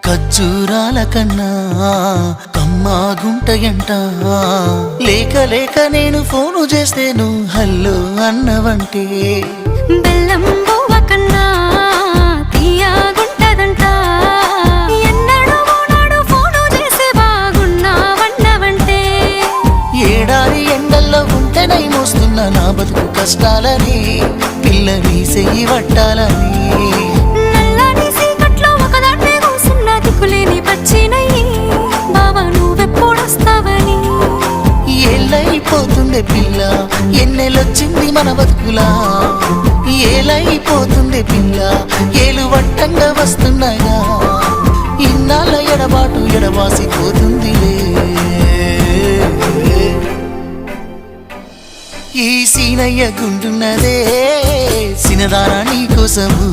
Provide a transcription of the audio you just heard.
ఖర్జూరాల కన్నా కమ్మాగుంటయంట లేక లేక నేను ఫోను చేస్తే నువ్వు హల్లో అన్నవంటే బెల్లం బువ్వ కన్నా తీయగుంటదంట ఎన్నడూ నాడు ఫోను చేసి బాగున్నావన్నవంటే ఏడాది ఎండల్లో ఉంటేనై మోస్తున్న నా బతుకు కష్టాలని పిల్లని చెయ్యి పట్టాలని ఏలైపోతుందే పిల్ల ఎన్నెలొచ్చింది మన బతుకులా ఏలైపోతుందే పిల్ల ఏలు వట్టంగా వస్తున్నాగా ఇన్నాళ్ళ ఎడబాటు ఎడవాసిపోతుందిలే ఈ సీనయ్య గుంటున్నదే సినదారా నీ కోసము